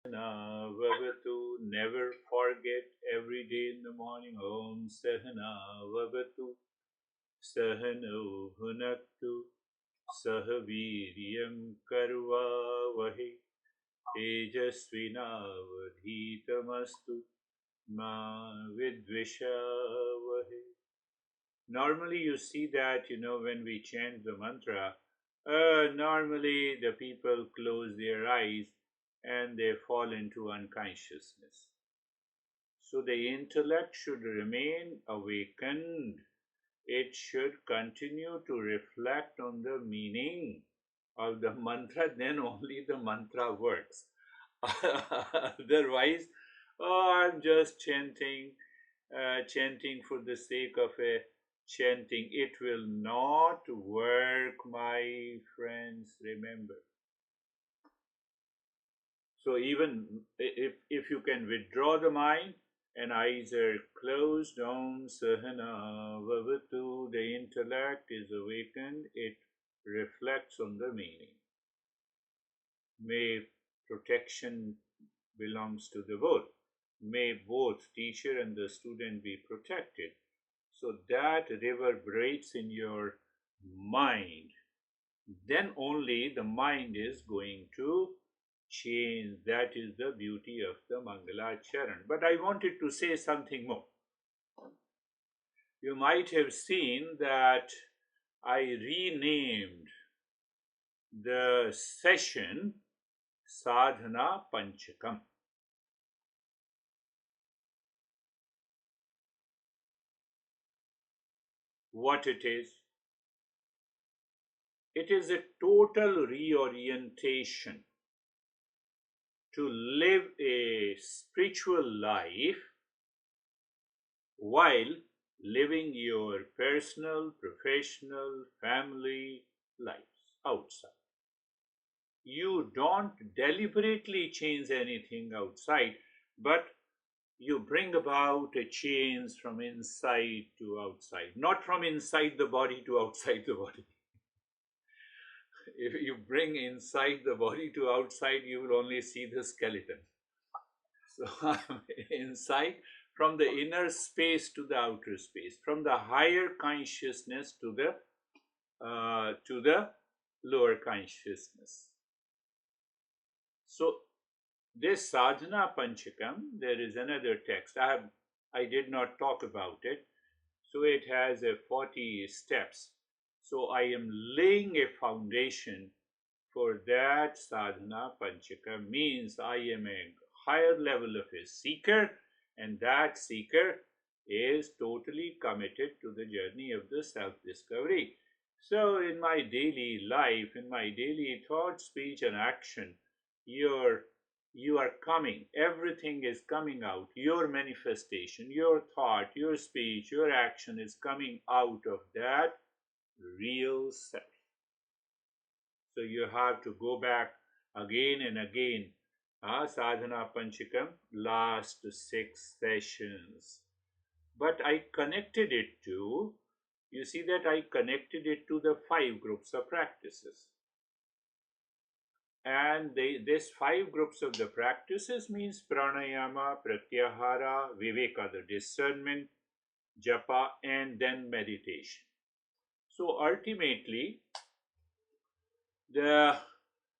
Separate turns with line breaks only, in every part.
Vavatu, never forget every day in the morning. Om Sahana Vavatu, Sahano Bhunaktu, Sahaviryam Karva Vahi, Tejasvinavadhitamastu, Ma Vidvishavahi. Normally, you see that, when we chant the mantra, normally the people close their eyes and they fall into unconsciousness. So the intellect should remain awakened. It should continue to reflect on the meaning of the mantra, then only the mantra works. Otherwise, oh, I'm just chanting for the sake of a chanting. It will not work, my friends, remember. So even if you can withdraw the mind and eyes are closed, Om Sahana Vavatu, the intellect is awakened, it reflects on the meaning. May protection belongs to the both. May both teacher and the student be protected. So that reverberates in your mind. Then only the mind is going to change. That is the beauty of the Mangala Charan. But I wanted to say something more. You might have seen that I renamed the session Sadhana Panchkam. What it is? It is a total reorientation to live a spiritual life while living your personal, professional, family lives outside. You don't deliberately change anything outside, but you bring about a change from inside to outside, not from inside the body to outside the body. If you bring inside the body to outside, you will only see the skeleton. So inside, from the inner space to the outer space, from the higher consciousness to the lower consciousness. So this Sadhana Panchakam, there is another text. I did not talk about it. So it has a 40 steps. So I am laying a foundation for that. Sadhana Panchakam means I am a higher level of a seeker, and that seeker is totally committed to the journey of the self-discovery. So in my daily life, in my daily thought, speech, and action, you are coming, everything is coming out. Your manifestation, your thought, your speech, your action is coming out of that real self. So you have to go back again and again. Sadhana Panchakam, last 6 sessions. But I connected it to, you see that I connected it to the 5 groups of practices. And this 5 groups of the practices means pranayama, pratyahara, viveka, the discernment, japa, and then meditation. So ultimately, the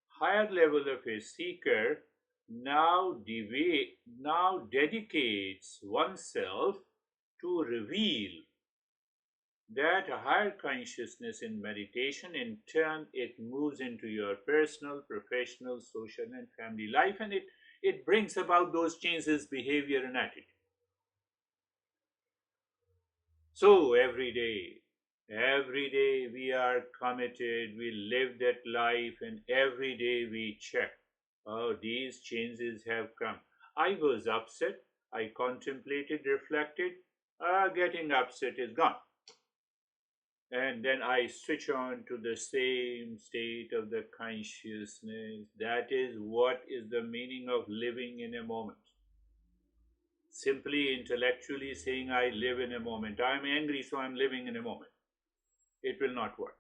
higher level of a seeker now dedicates oneself to reveal that higher consciousness in meditation. In turn, it moves into your personal, professional, social, and family life, and it brings about those changes, behavior, and attitude. So every day we are committed, we live that life, and every day we check, oh, these changes have come. I was upset, I contemplated, reflected, getting upset is gone. And then I switch on to the same state of the consciousness. That is what is the meaning of living in a moment. Simply intellectually saying, I live in a moment. I'm angry, so I'm living in a moment. It will not work.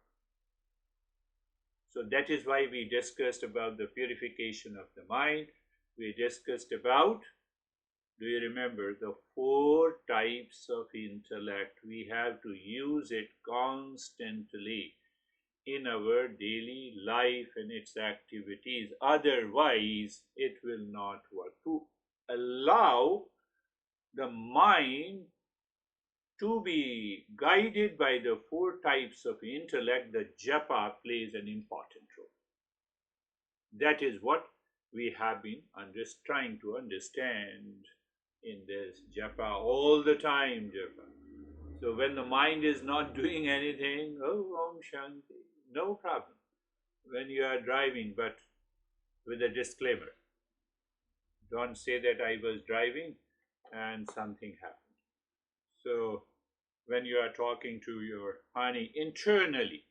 So that is why we discussed about the purification of the mind. We discussed about, do you remember, the four types of intellect? We have to use it constantly in our daily life and its activities. Otherwise, it will not work. To allow the mind to be guided by the four types of intellect, the japa plays an important role. That is what we have been trying to understand in this japa all the time, japa. So when the mind is not doing anything, oh, Om Shanti, no problem. When you are driving, but with a disclaimer, don't say that I was driving and something happened. So when you are talking to your honey internally,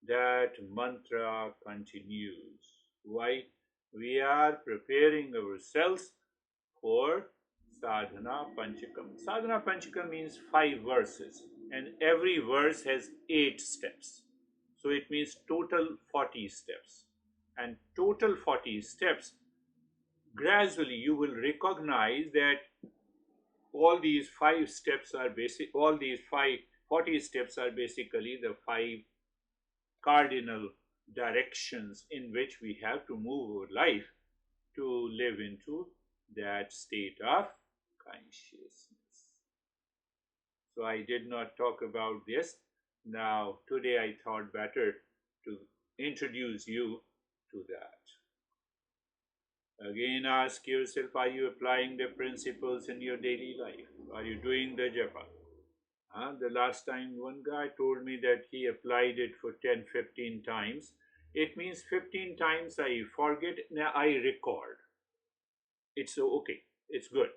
that mantra continues. Why? We are preparing ourselves for Sadhana Panchkam. Sadhana Panchkam means 5 verses, and every verse has 8 steps. So it means total 40 steps. And total 40 steps, gradually you will recognize that all these 5 steps are basic, all these 40 steps are basically the 5 cardinal directions in which we have to move our life to live into that state of consciousness. So I did not talk about this. Now, today I thought better to introduce you to that. Again, ask yourself, are you applying the principles in your daily life? Are you doing the japa? The last time one guy told me that he applied it for 10-15 times. It means 15 times I forget, now I record. It's okay, it's good,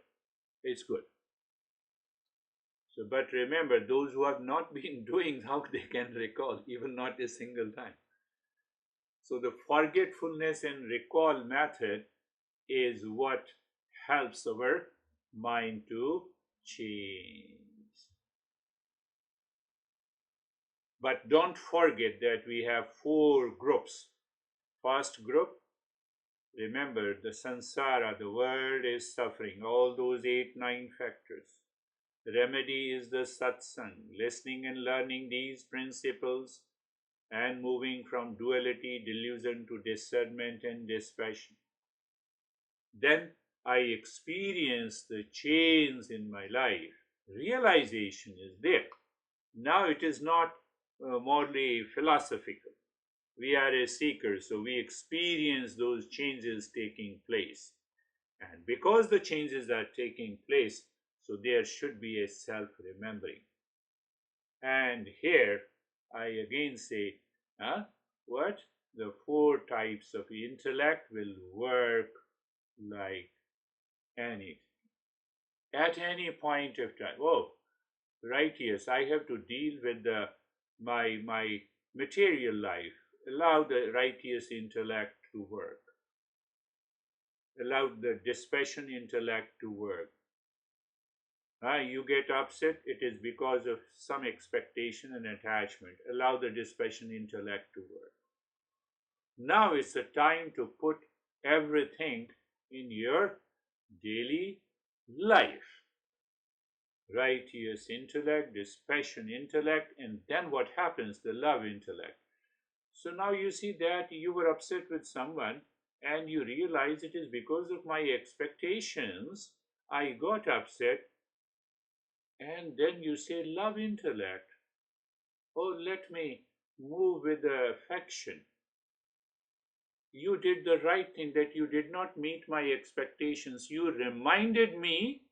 it's good. So, but remember, those who have not been doing, how they can recall, even not a single time. So the forgetfulness and recall method is what helps our mind to change. But don't forget that we have 4 groups. First group, remember the samsara, the world is suffering, all those 8-9 factors. The remedy is the satsang, listening and learning these principles and moving from duality, delusion to discernment and dispassion. Then I experience the change in my life. Realization is there. Now it is not morally philosophical. We are a seeker, so we experience those changes taking place. And because the changes are taking place, so there should be a self-remembering. And here I again say, what? The 4 types of intellect will work like anything. At any point of time. Oh, right, yes, I have to deal with my material life. Allow the righteous intellect to work. Allow the dispassion intellect to work. You get upset, it is because of some expectation and attachment. Allow the dispassion intellect to work. Now it's the time to put everything in your daily life. Righteous intellect, dispassion intellect, and then what happens? The love intellect. So now you see that you were upset with someone and you realize it is because of my expectations I got upset. And then you say, love intellect. Oh, let me move with affection. You did the right thing, that you did not meet my expectations. You reminded me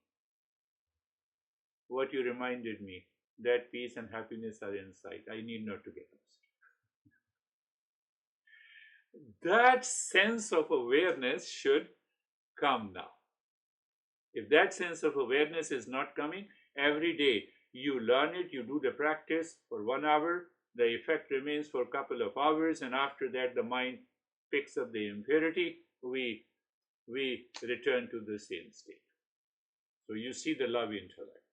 what you reminded me, that peace and happiness are inside. I need not to get upset. That sense of awareness should come now. If that sense of awareness is not coming, every day you learn it, you do the practice for 1 hour, the effect remains for a couple of hours, and after that the mind picks up the impurity, we return to the same state. So you see the love intellect.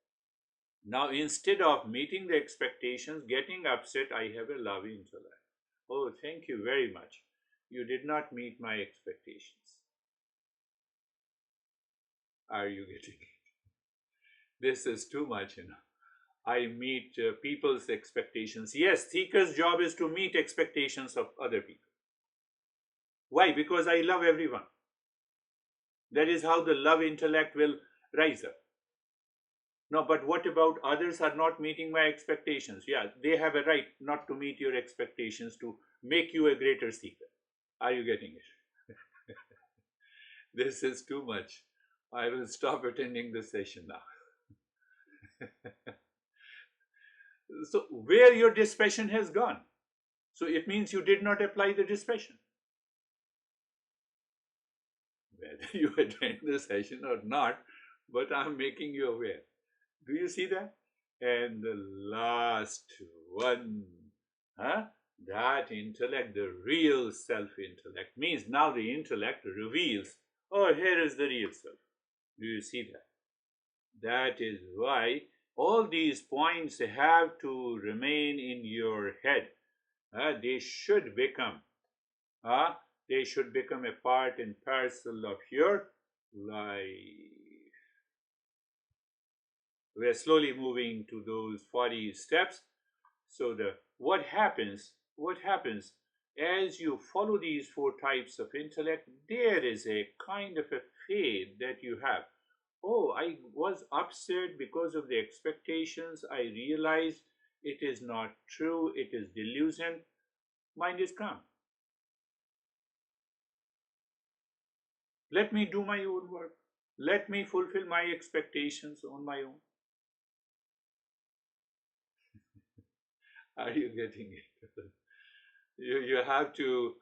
Now instead of meeting the expectations, getting upset, I have a love intellect. Oh, thank you very much. You did not meet my expectations. Are you getting it? This is too much, you know. I meet people's expectations. Yes, seeker's job is to meet expectations of other people. Why? Because I love everyone. That is how the love intellect will rise up. No, but what about others are not meeting my expectations? Yeah, they have a right not to meet your expectations to make you a greater seeker. Are you getting it? This is too much. I will stop attending the session now. So, where your dispassion has gone? So, it means you did not apply the dispassion. Whether you attend the session or not, but I'm making you aware. Do you see that? And the last one, huh? That intellect, the real self intellect, means now the intellect reveals, oh, here is the real self. Do you see that? That is why all these points have to remain in your head. They should become, uh, they should become a part and parcel of your life. We are slowly moving to those 40 steps. So what happens as you follow these four types of intellect, there is a kind of a faith that you have. Oh, I was upset because of the expectations. I realized it is not true, it is delusion. Mind is calm. Let me do my own work. Let me fulfill my expectations on my own. Are you getting it? You have to.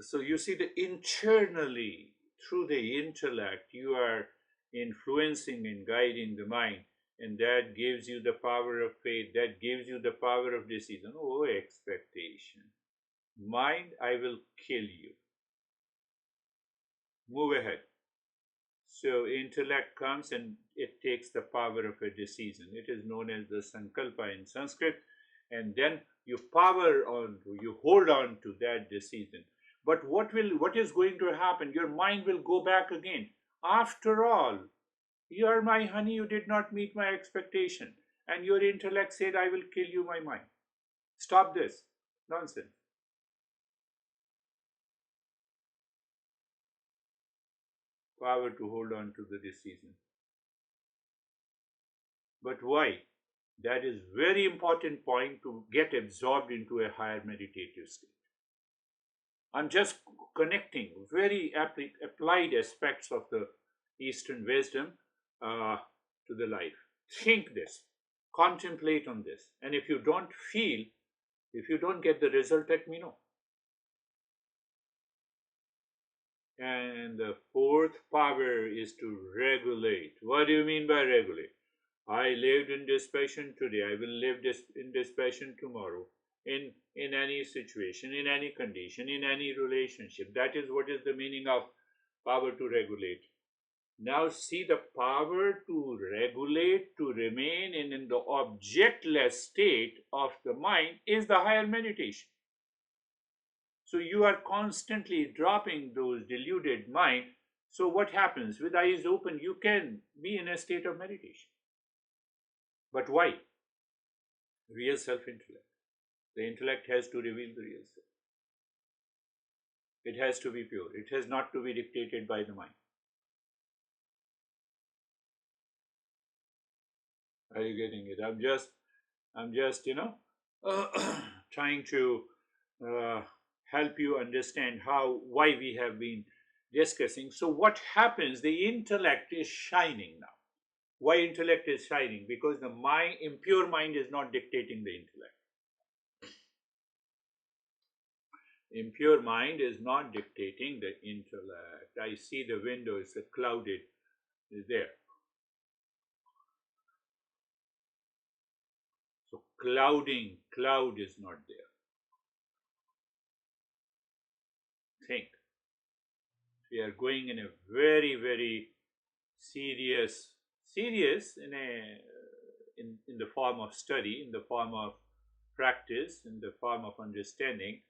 So you see, the internally, through the intellect, you are influencing and guiding the mind, and that gives you the power of faith, that gives you the power of decision. Oh, expectation. Mind, I will kill you. Move ahead. So intellect comes and it takes the power of a decision. It is known as the sankalpa in Sanskrit, and then you you hold on to that decision. But what is going to happen? Your mind will go back again. After all, you are my honey, you did not meet my expectation. And your intellect said, I will kill you, my mind. Stop this nonsense. Power to hold on to the decision. But why? That is very important point to get absorbed into a higher meditative state. I'm just connecting very applied aspects of the Eastern wisdom uh, to the life. Think this, contemplate on this, and if you don't feel, if you don't get the result, let me know. And the fourth power is to regulate. What do you mean by regulate? I lived in dispassion today. I will live in dispassion tomorrow. In any situation, in any condition, in any relationship. That is what is the meaning of power to regulate. Now see, the power to regulate, to remain in the objectless state of the mind is the higher meditation. So you are constantly dropping those deluded mind. So what happens? With eyes open, you can be in a state of meditation. But why? Real self-intellect. The intellect has to reveal the real self. It has to be pure. It has not to be dictated by the mind. Are you getting it? I'm just, trying to uh, help you understand why we have been discussing. So what happens? The intellect is shining now. Why intellect is shining? Because the mind, impure mind, is not dictating the intellect. Impure mind is not dictating the intellect. I see the window is clouded, is there. So cloud is not there. Think. We are going in a very, very serious in the form of study, in the form of practice, in the form of understanding.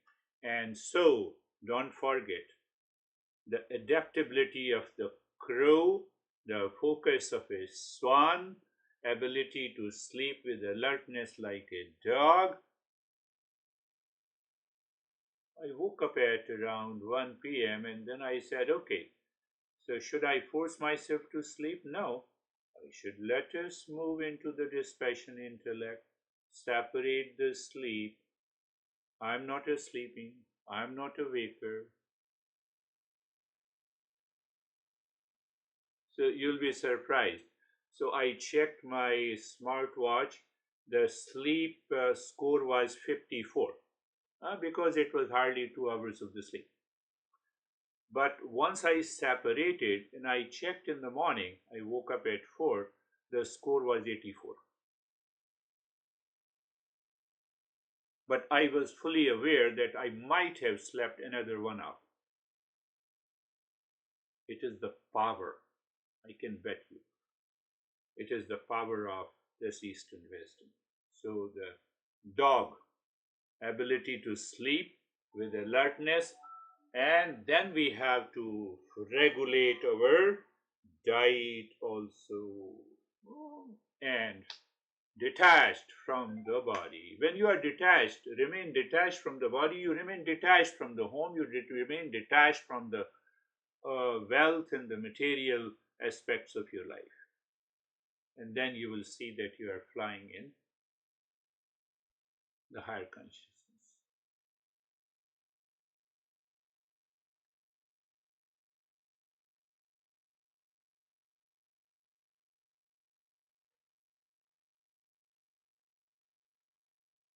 And so don't forget the adaptability of the crow the focus of a swan, ability to sleep with alertness like a dog. I woke up at around 1 p.m. and then I said, okay, so should I force myself to sleep? No. I should let us move into the dispassion intellect, separate the sleep. I'm not a sleeping, I'm not a waker. So you'll be surprised. So I checked my smartwatch. The sleep score was 54 because it was hardly 2 hours of the sleep. But once I separated and I checked in the morning, I woke up at 4, the score was 84. But I was fully aware that I might have slept another 1 hour. It is the power, I can bet you. It is the power of this Eastern wisdom. So the dog, ability to sleep with alertness, and then we have to regulate our diet also, and detached from the body. When you are detached, remain detached from the body, you remain detached from the home, you remain detached from the wealth and the material aspects of your life. And then you will see that you are flying in the higher consciousness.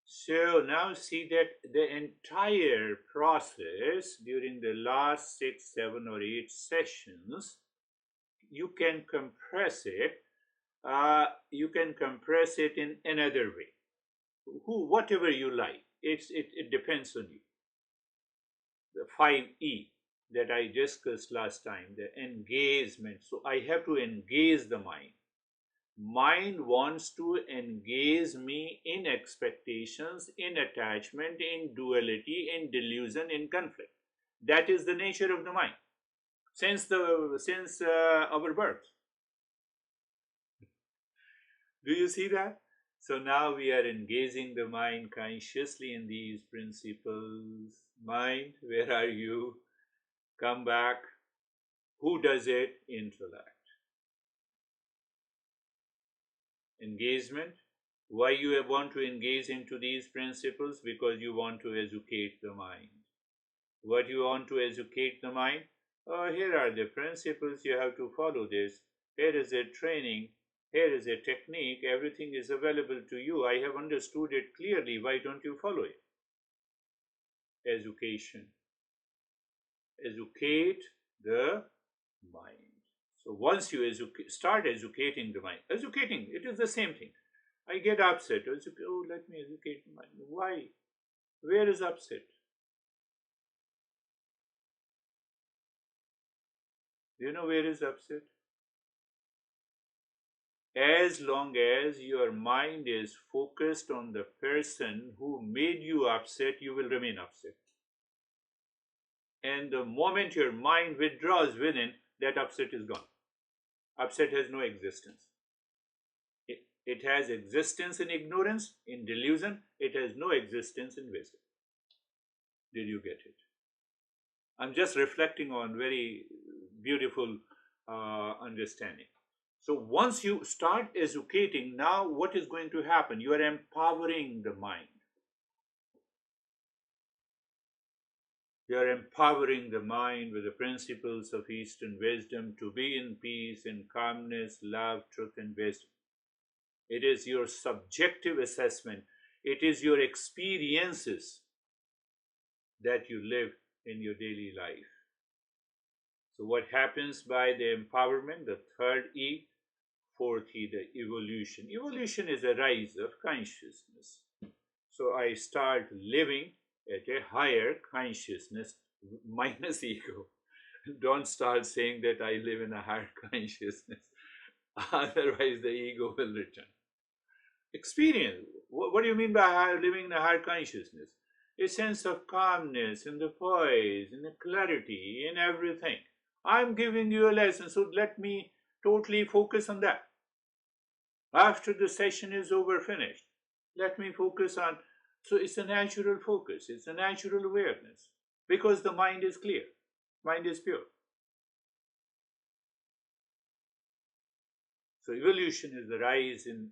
So now see that the entire process during the last 6, 7, or 8 sessions, you can compress it. You can compress it in another way. Whatever you like, it depends on you. The 5E that I discussed last time, the engagement. So I have to engage the mind. Mind wants to engage me in expectations, in attachment, in duality, in delusion, in conflict. That is the nature of the mind since our birth. Do you see that? So now we are engaging the mind consciously in these principles. Mind, where are you? Come back. Who does it? Intellect. Engagement. Why you want to engage into these principles? Because you want to educate the mind. What you want to educate the mind? Oh, here are the principles, you have to follow this. Here is a training. Here is a technique. Everything is available to you. I have understood it clearly. Why don't you follow it? Education. Educate the mind. So once you start educating the mind, educating, it is the same thing. I get upset. Oh, let me educate the mind. Why? Where is upset? Do you know where is upset? As long as your mind is focused on the person who made you upset, you will remain upset. And the moment your mind withdraws within, that upset is gone. Upset has no existence. It has existence in ignorance, in delusion. It has no existence in wisdom. Did you get it? I'm just reflecting on very beautiful understanding. So once you start educating, now what is going to happen? You are empowering the mind. You are empowering the mind with the principles of Eastern wisdom to be in peace, in calmness, love, truth, and wisdom. It is your subjective assessment. It is your experiences that you live in your daily life. So what happens by the empowerment? The third E, fourth E, the evolution. Evolution is a rise of consciousness. So I start living at a higher consciousness minus ego. Don't start saying that I live in a higher consciousness. Otherwise, the ego will return. Experience. What do you mean by living in a higher consciousness? A sense of calmness, in the poise, in the clarity, in everything. I'm giving you a lesson, so let me totally focus on that. After the session is over, finished, let me focus on. So it's a natural focus, it's a natural awareness because the mind is clear, mind is pure. So evolution is the rise in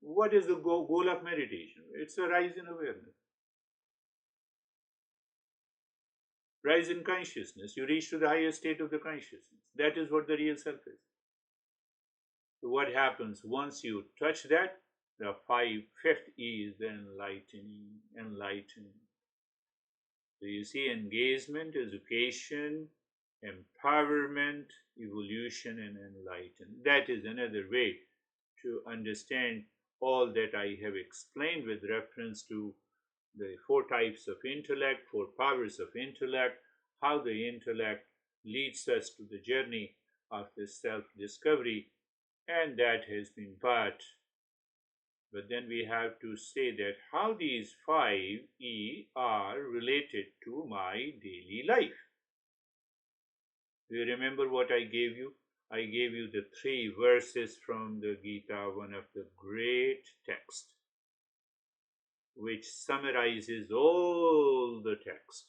what is the goal of meditation? It's a rise in awareness, rise in consciousness. You reach to the highest state of the consciousness. That is what the real self is. So what happens once you touch that? The fifth E is the enlightening, enlightening. So you see, engagement, education, empowerment, evolution, and enlightenment. That is another way to understand all that I have explained with reference to the four types of intellect, four powers of intellect, how the intellect leads us to the journey of the self-discovery, and that has been part. But then we have to say that how these 5 E are related to my daily life. Do you remember what I gave you? I gave you the 3 verses from the Gita, one of the great texts, which summarizes all the text.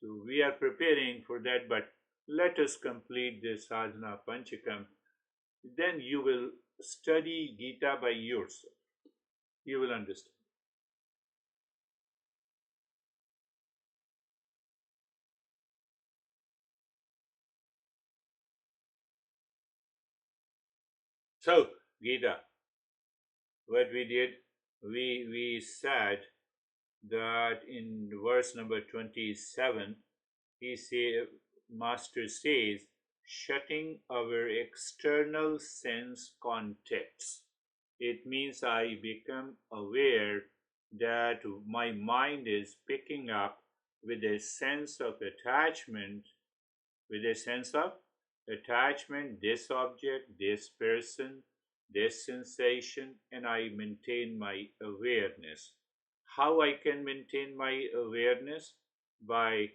So we are preparing for that, but let us complete this Sadhana Panchkam. Then you will study Gita by yourself. You will understand. So, Gita, what we did, we said that in verse number 27, Master says, shutting our external sense contacts. It means I become aware that my mind is picking up with a sense of attachment, this object, this person, this sensation, and I maintain my awareness. How I can maintain my awareness? By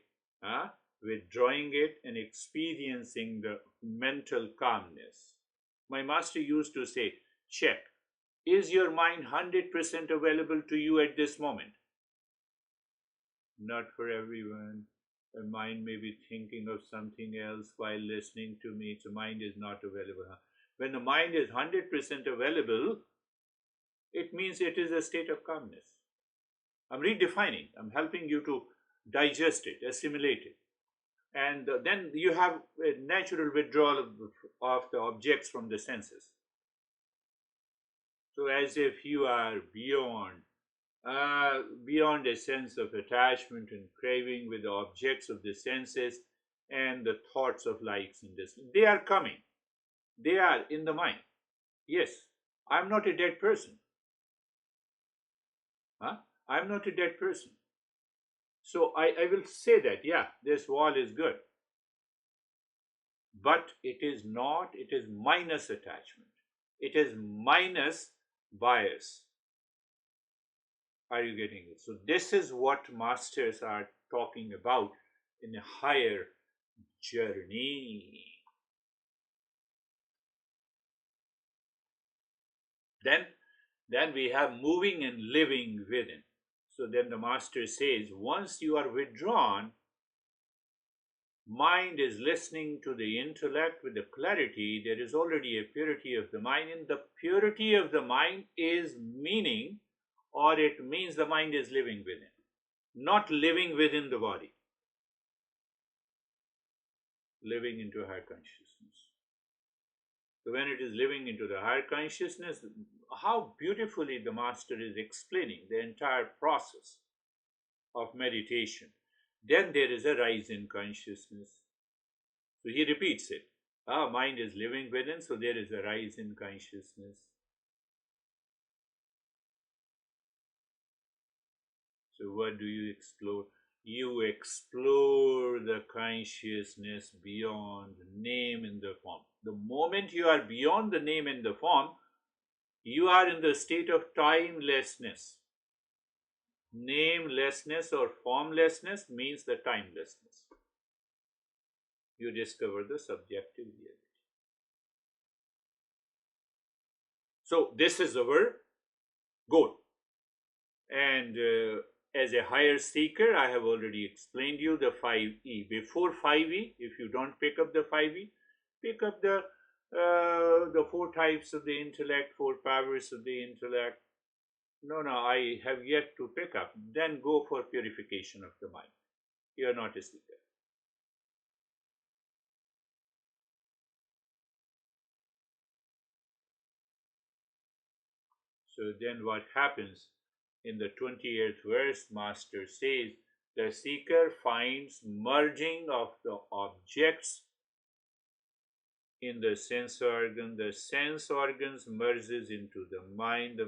withdrawing it and experiencing the mental calmness. My master used to say, check, is your mind 100% available to you at this moment? Not for everyone. The mind may be thinking of something else while listening to me. So mind is not available. When the mind is 100% available, it means it is a state of calmness. I'm redefining. I'm helping you to digest it, assimilate it. And then you have a natural withdrawal of the objects from the senses. So as if you are beyond a sense of attachment and craving with the objects of the senses and the thoughts of likes and this. They are coming. They are in the mind. Yes, I'm not a dead person. I'm not a dead person. So I will say that, yeah, this wall is good. But it is not, it is minus attachment. It is minus bias. Are you getting it? So this is what masters are talking about in a higher journey. Then we have moving and living within. So then the master says, once you are withdrawn, mind is listening to the intellect with the clarity. There is already a purity of the mind, and the purity of the mind is meaning, or it means the mind is living within, not living within the body, living into higher consciousness. So when it is living into the higher consciousness, how beautifully the master is explaining the entire process of meditation. Then there is a rise in consciousness. So he repeats it. Mind is living within, so there is a rise in consciousness. So what do you explore? You explore the consciousness beyond name and the form. The moment you are beyond the name and the form, you are in the state of timelessness. Namelessness or formlessness means the timelessness. you discover the subjective reality. So this is our goal. And as a higher seeker, I have already explained you the 5E. Before 5E, if you don't pick up the 5E, pick up the four types of the intellect, four powers of the intellect. No, I have yet to pick up. Then go for purification of the mind. You are not a seeker. So then what happens? In the 20th verse, Master says, the seeker finds merging of the objects in the sense organs merges into the mind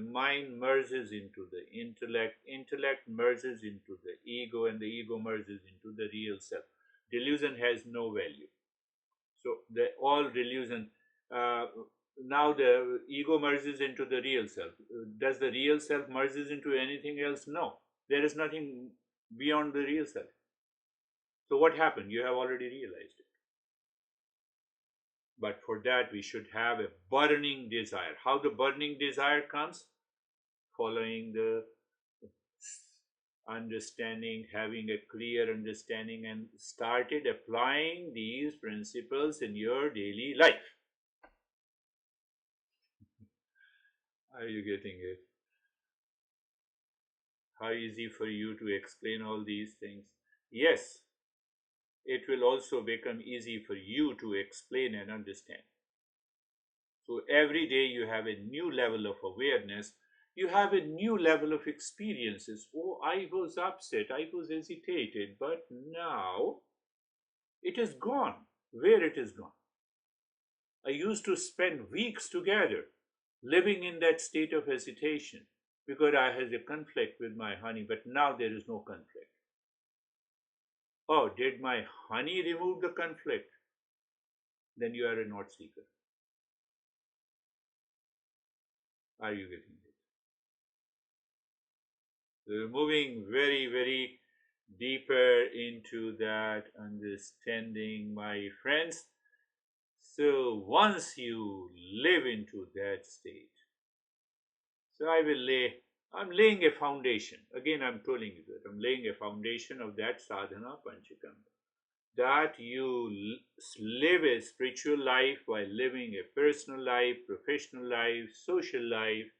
merges into the intellect merges into the ego, and the ego merges into the real self. Delusion has no value. So the all delusion, uh, now the ego merges into the real self. Does the real self merges into anything else? No, there is nothing beyond the real self. So what happened? You have already realized it. But for that, we should have a burning desire. How the burning desire comes? Following the understanding, having a clear understanding, and started applying these principles in your daily life. Are you getting it? How easy for you to explain all these things? Yes, it will also become easy for you to explain and understand. So every day you have a new level of awareness, you have a new level of experiences. Oh, I was upset, I was hesitated, but now it is gone. Where it is gone? I used to spend weeks together living in that state of hesitation because I had a conflict with my honey, but now there is no conflict. Oh, did my honey remove the conflict? Then you are a not seeker. Are you getting it? We're moving very, very deeper into that understanding, my friends. So once you live into that state, so I'm laying a foundation. Again, I'm telling you that I'm laying a foundation of that sadhana panchakam. That you live a spiritual life while living a personal life, professional life, social life,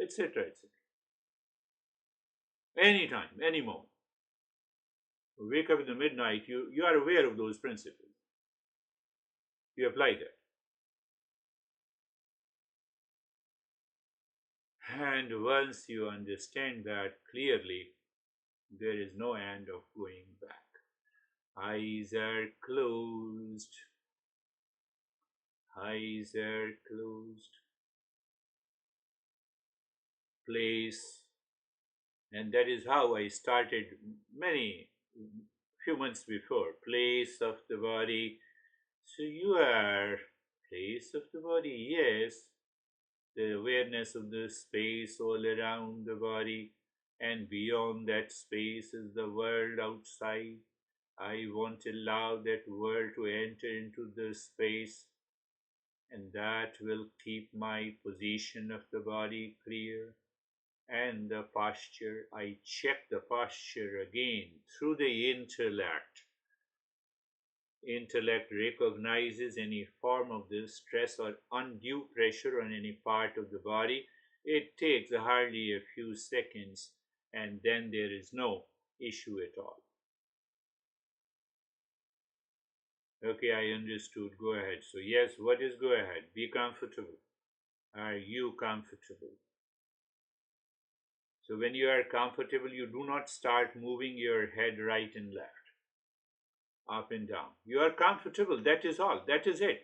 etc., etc. Anytime, any moment. Wake up in the midnight, you are aware of those principles. You apply that. And once you understand that clearly, there is no end of going back. Eyes are closed. Eyes are closed. Place. And that is how I started many few months before. Place of the body. So you are place of the body, yes. The awareness of the space all around the body, and beyond that space is the world outside. I won't allow that world to enter into the space, and that will keep my position of the body clear. And the posture, I check the posture again through the intellect. Intellect recognizes any form of this stress or undue pressure on any part of the body. It takes hardly a few seconds, and then there is no issue at all. Okay, I understood. Go ahead. So, yes, what is go ahead? Be comfortable. Are you comfortable? So, when you are comfortable, you do not start moving your head right and left, up and down. You are comfortable. That is all. That is it.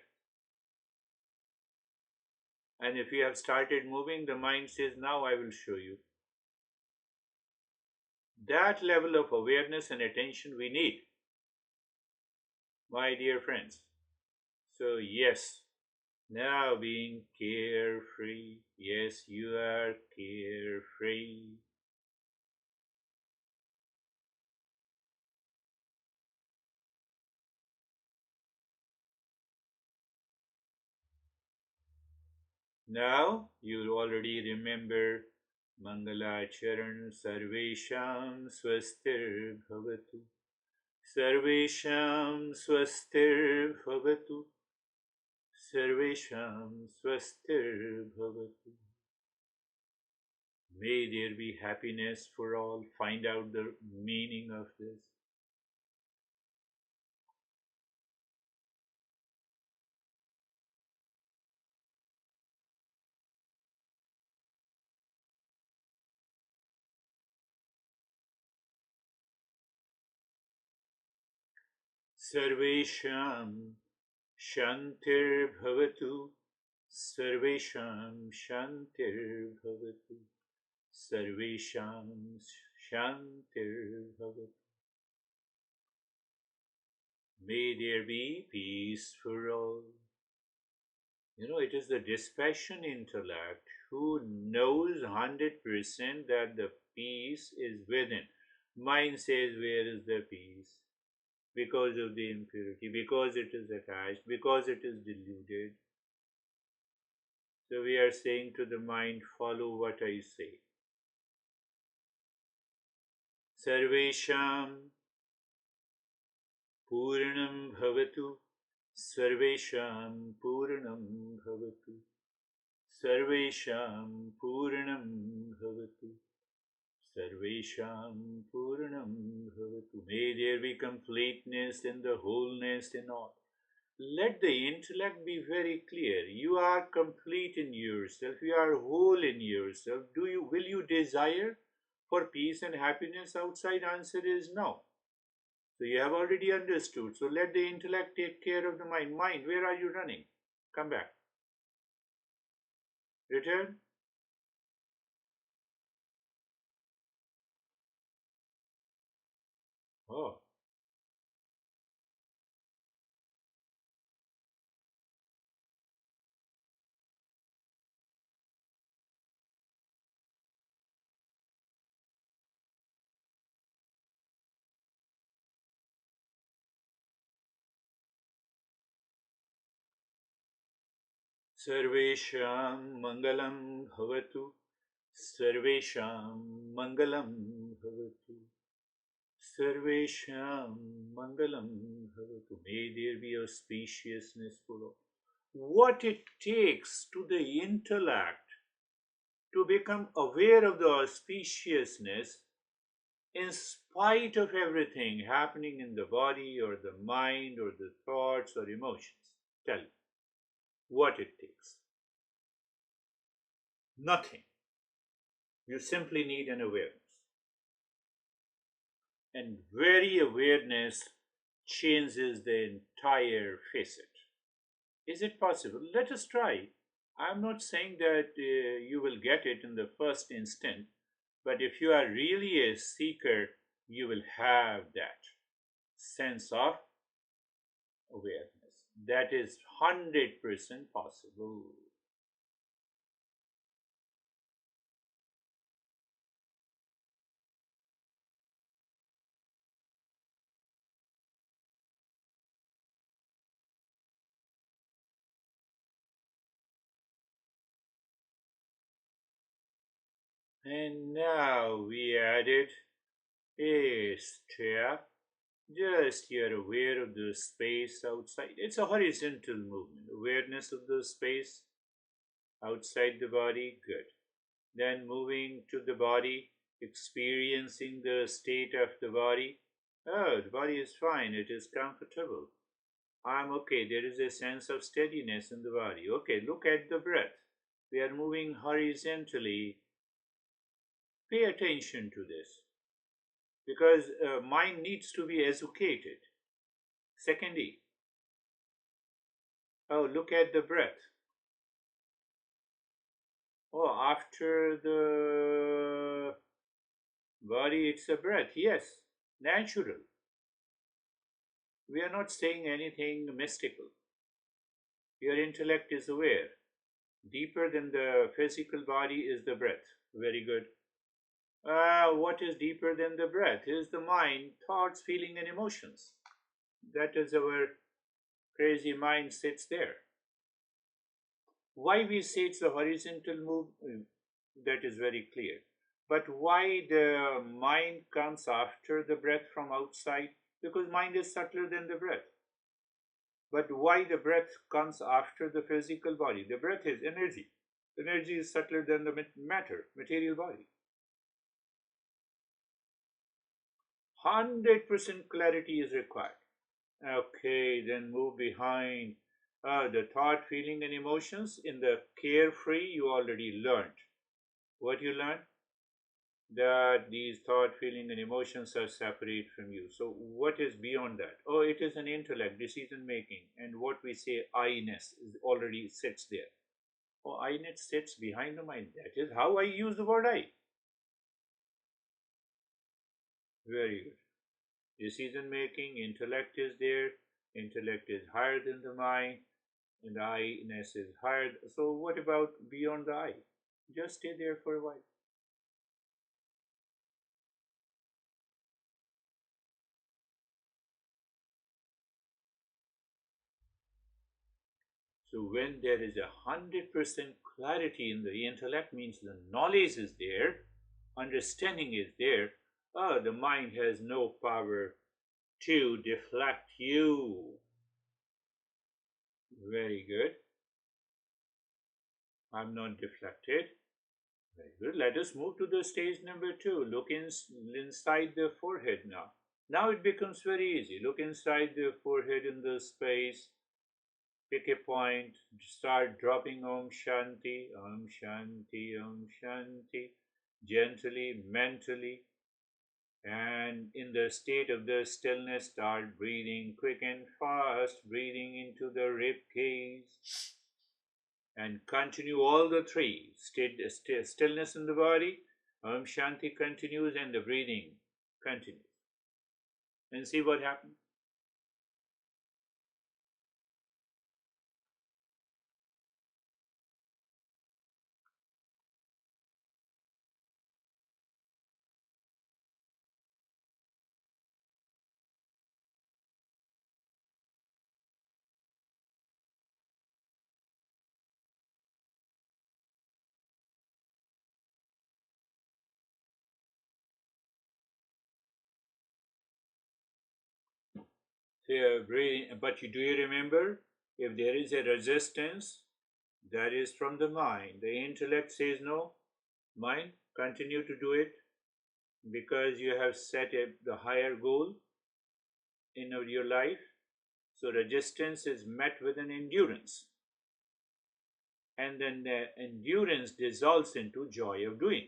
And if you have started moving, the mind says, now I will show you. That level of awareness and attention we need, my dear friends. So, yes, now being carefree. Yes, you are carefree. Now you already remember Mangalacharan Sarvesham Swastir Bhavatu. Sarvesham Swastir Bhavatu. Sarvesham Swastir Bhavatu. May there be happiness for all. Find out the meaning of this. Sarvesham Shantir Bhavatu. Sarvesham Shantir Bhavatu. Sarvesham Shantir Bhavatu. May there be peace for all. It is the dispassion intellect who knows 100% that the peace is within. Mind says, where is the peace? Because of the impurity, because it is attached, because it is deluded. So we are saying to the mind, follow what I say. Sarvesham Purnam Bhavatu. Sarvesham Purnam Bhavatu. Sarvesham Purnam Bhavatu. Sarvesham Purnam Bhavatu. May there be completeness and the wholeness in all. Let the intellect be very clear. You are complete in yourself. You are whole in yourself. Will you desire for peace and happiness outside? Answer is no. So you have already understood. So let the intellect take care of the mind. Mind, where are you running? Come back. Return. Oh. Sarvesham Mangalam Bhavatu. Sarvesham Mangalam Bhavatu. Sarvesham Mangalam Bhavatu. May there be auspiciousness for all. What it takes to the intellect to become aware of the auspiciousness in spite of everything happening in the body or the mind or the thoughts or emotions. Tell me what it takes. Nothing. You simply need an awareness. And very awareness changes the entire facet. Is it possible? Let us try. I'm not saying that you will get it in the first instant, but if you are really a seeker, you will have that sense of awareness. That is 100% possible. And now we added a step. Just you're aware of the space outside. It's a horizontal movement. Awareness of the space outside the body, good. Then moving to the body, experiencing the state of the body. Oh, the body is fine, it is comfortable. I'm okay, there is a sense of steadiness in the body. Okay, look at the breath. We are moving horizontally. Pay attention to this because mind needs to be educated. Secondly, oh, look at the breath. Oh, after the body, it's a breath. Yes, natural. We are not saying anything mystical. Your intellect is aware. Deeper than the physical body is the breath. Very good. What is deeper than the breath is the mind, thoughts, feeling, and emotions. That is our crazy mind sits there. Why we say it's a horizontal move, that is very clear. But why the mind comes after the breath from outside? Because mind is subtler than the breath. But why the breath comes after the physical body? The breath is energy. Energy is subtler than the matter, material body. 100% clarity is required. Okay, then move behind. The thought, feeling, and emotions in the carefree, you already learned. What you learned? That these thought, feeling, and emotions are separate from you. So, what is beyond that? Oh, it is an intellect, decision making, and what we say I-ness is already sits there. Oh, I-ness sits behind the mind. That is how I use the word I. Very good. Decision making, intellect is there. Intellect is higher than the mind, and the I-ness is higher. So, what about beyond the I? Just stay there for a while. So when there is 100% clarity in the intellect, means the knowledge is there, understanding is there. The mind has no power to deflect you. Very good. I'm not deflected. Very good. Let us move to the stage number two. Look inside the forehead now. Now it becomes very easy. Look inside the forehead in the space. Pick a point, start dropping Om Shanti, Om Shanti, gently, mentally, and in the state of the stillness, start breathing quick and fast, breathing into the rib cage, and continue all the three. Stillness in the body, Om Shanti continues, and the breathing continues. And see what happens. So breathing, but do you remember? If there is a resistance, that is from the mind. The intellect says no. Mind, continue to do it because you have set the higher goal in your life. So resistance is met with an endurance, and then the endurance dissolves into joy of doing.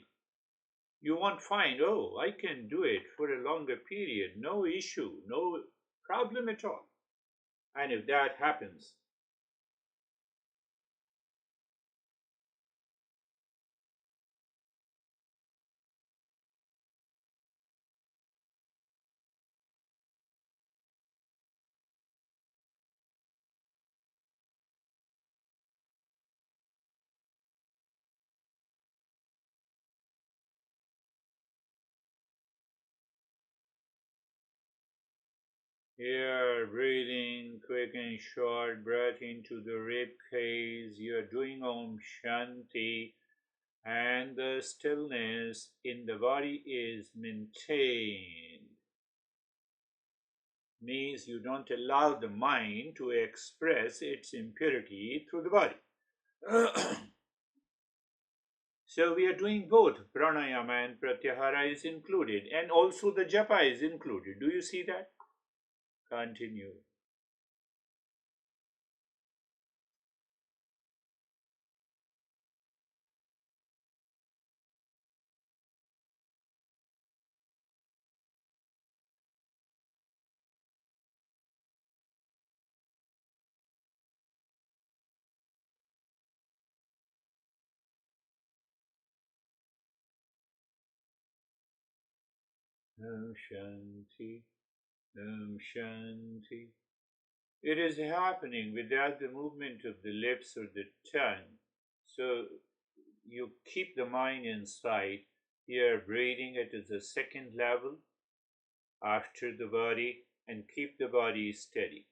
You won't find, oh, I can do it for a longer period, no issue, no problem at all. And if that happens, here, breathing quick and short breath into the rib cage. You're doing Om Shanti, and the stillness in the body is maintained. Means you don't allow the mind to express its impurity through the body. So we are doing both. Pranayama and pratyahara is included, and also the japa is included. Do you see that? Continue. Om Shanti. Om Shanti. It is happening without the movement of the lips or the tongue. So you keep the mind inside. Here, breathing it is the second level after the body, and keep the body steady.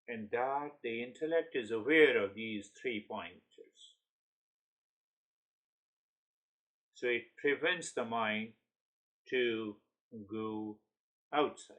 and that the intellect is aware of these 3 pointers. So it prevents the mind to go outside.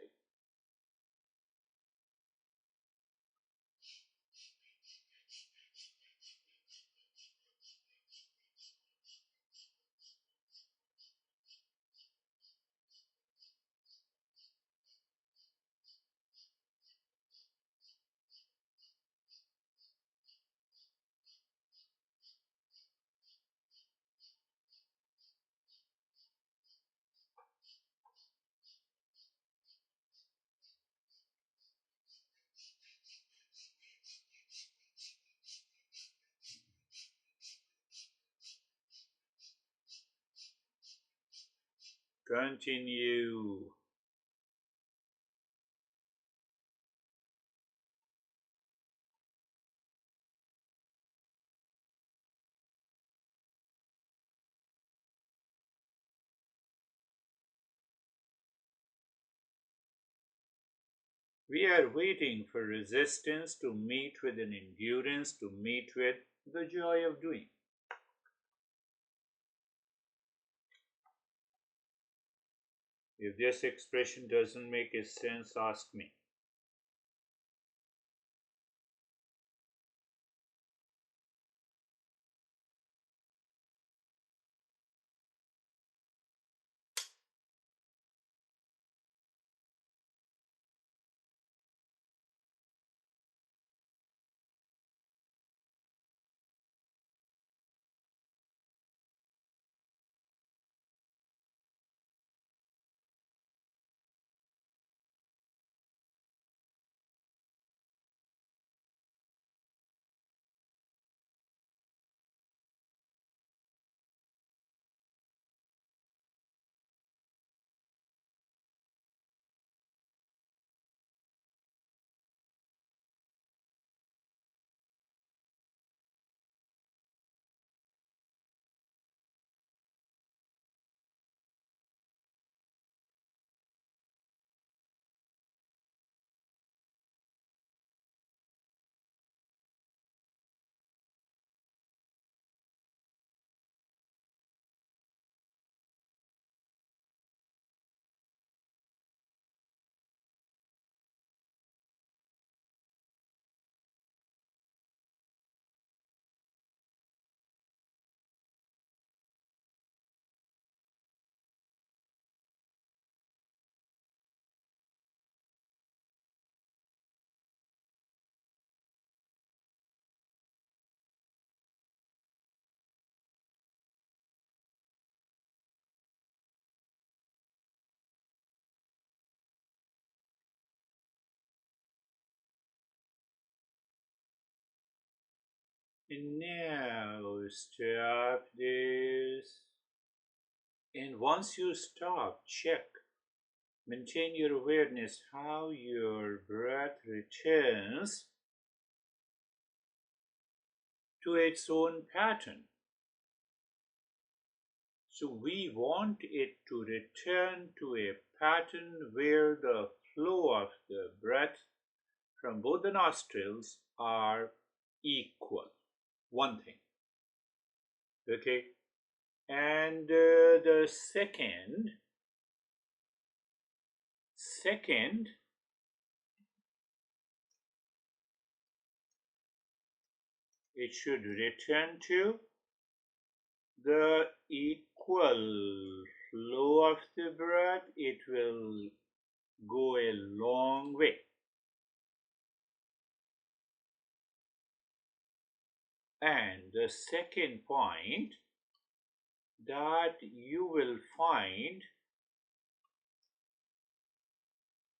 Continue. We are waiting for resistance to meet with an endurance, to meet with the joy of doing. If this expression doesn't make a sense, ask me. And now stop this. And once you stop, check. Maintain your awareness how your breath returns to its own pattern. So we want it to return to a pattern where the flow of the breath from both the nostrils are equal. One thing. Okay. And the second, it should return to the equal flow of the breath. It will go a long way. And the second point, that you will find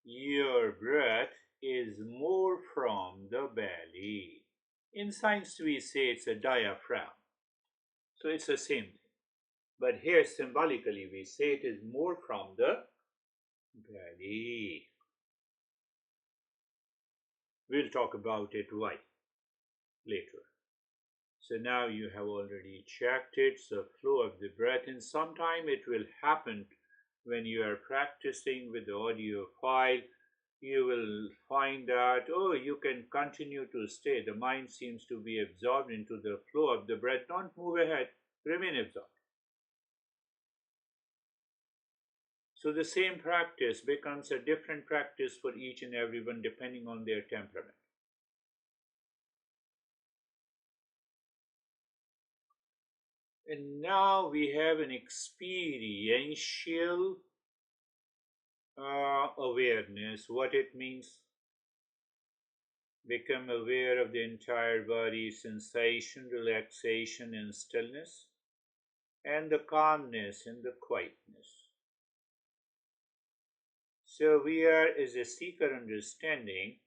your breath is more from the belly. In science, we say it's a diaphragm. So it's the same thing. But here, symbolically, we say it is more from the belly. We'll talk about it why later. So now you have already checked it, the flow of the breath, and sometime it will happen when you are practicing with the audio file. you will find that, oh, you can continue to stay. The mind seems to be absorbed into the flow of the breath. Don't move ahead, remain absorbed. So the same practice becomes a different practice for each and everyone depending on their temperament. And now we have an experiential awareness. What it means: become aware of the entire body, sensation, relaxation, and stillness, and the calmness and the quietness. So we are, as a seeker, understanding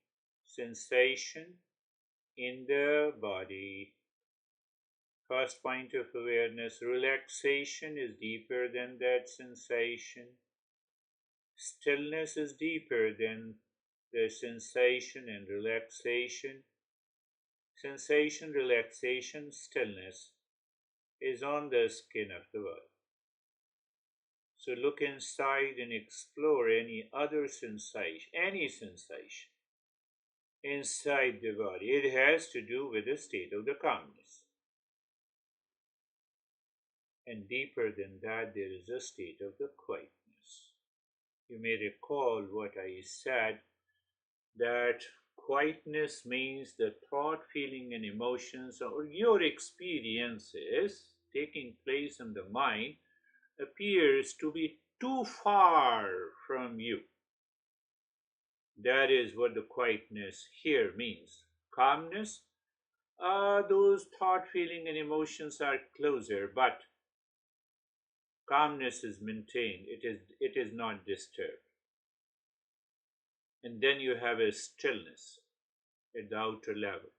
sensation in the body. First point of awareness: relaxation is deeper than that sensation. Stillness is deeper than the sensation and relaxation. Sensation, relaxation, stillness is on the skin of the body. So look inside and explore any other sensation, any sensation inside the body. It has to do with the state of the calmness. And deeper than that, there is a state of the quietness. You may recall what I said, that quietness means the thought, feeling, and emotions or your experiences taking place in the mind appears to be too far from you. That is what the quietness here means. Calmness, those thought, feeling, and emotions are closer, but calmness is maintained. It is not disturbed. And then you have a stillness at the outer level.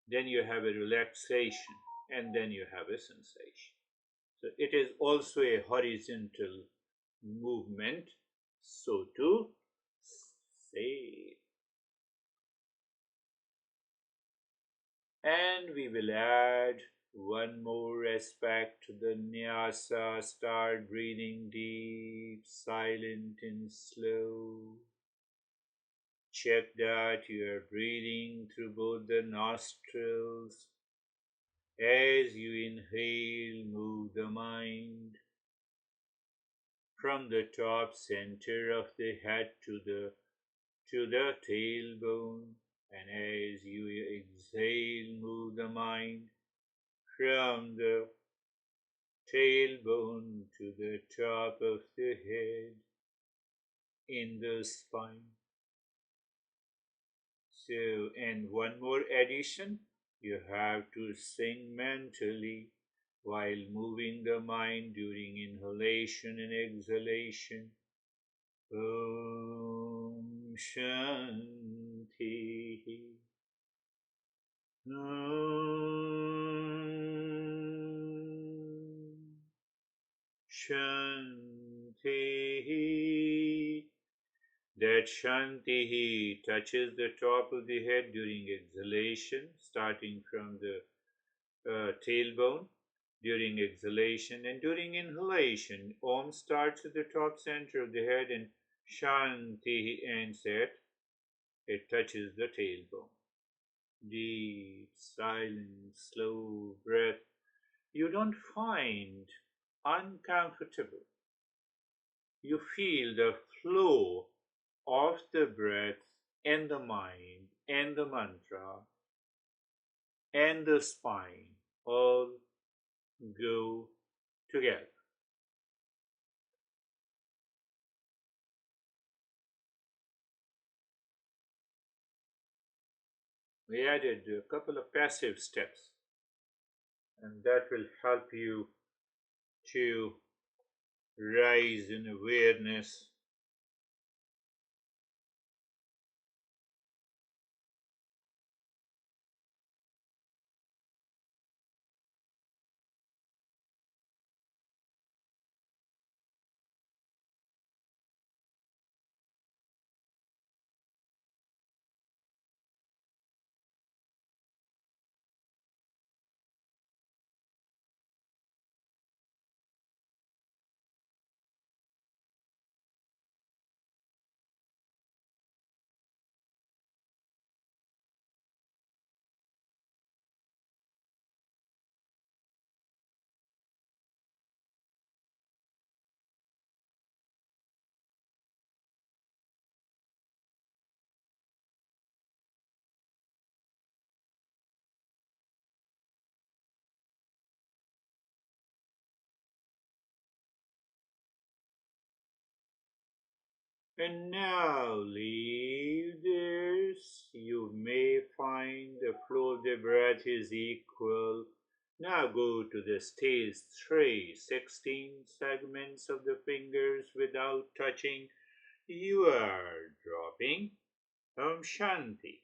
Then you have a relaxation, and then you have a sensation. So it is also a horizontal movement, so to say. And we will add one more aspect to the nyasa. Start breathing deep, silent, and slow. Check that you are breathing through both the nostrils. As you inhale, move the mind from the top center of the head to the tailbone, and as you exhale, move the mind from the tailbone to the top of the head in the spine. So, and one more addition, you have to sing mentally while moving the mind during inhalation and exhalation. Om Shanti. Om Shanti. That Shanti touches the top of the head during exhalation, starting from the tailbone during exhalation, and during inhalation, Om starts at the top center of the head and Shanti ends at it touches the tailbone. Deep, silent, slow breath. You don't find uncomfortable. You feel the flow of the breath and the mind and the mantra and the spine all go together. We added a couple of passive steps, and that will help you to rise in awareness. And now leave this. You may find the flow of the breath is equal. Now go to the stage 3, 16 segments of the fingers without touching. You are dropping. Om Shanti.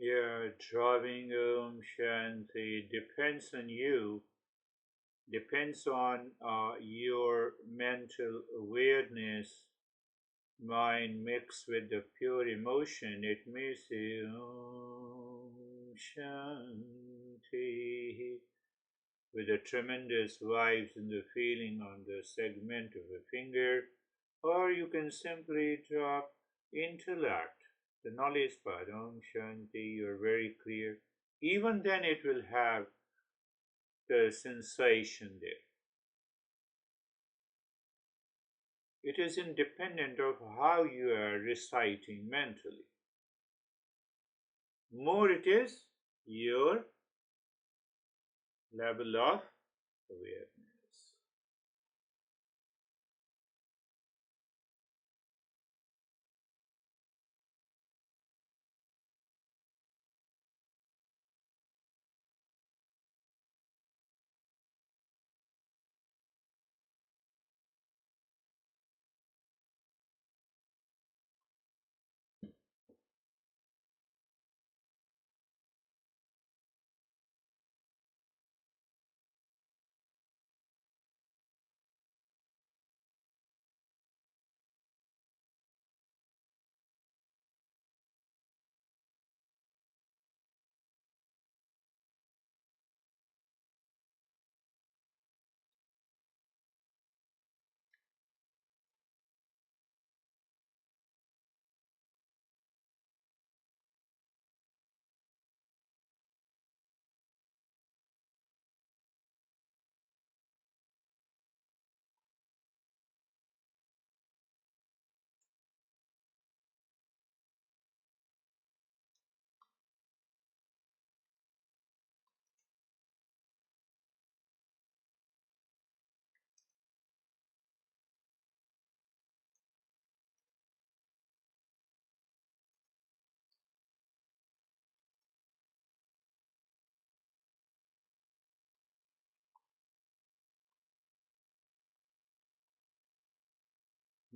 Yeah, dropping Om Shanti depends on you, depends on your mental awareness, mind mixed with the pure emotion. It may say Om Shanti with the tremendous vibes and the feeling on the segment of a finger, or you can simply drop intellect, the knowledge part, Om Shanti, you're very clear. Even then, it will have the sensation there. It is independent of how you are reciting mentally. More it is your level of awareness.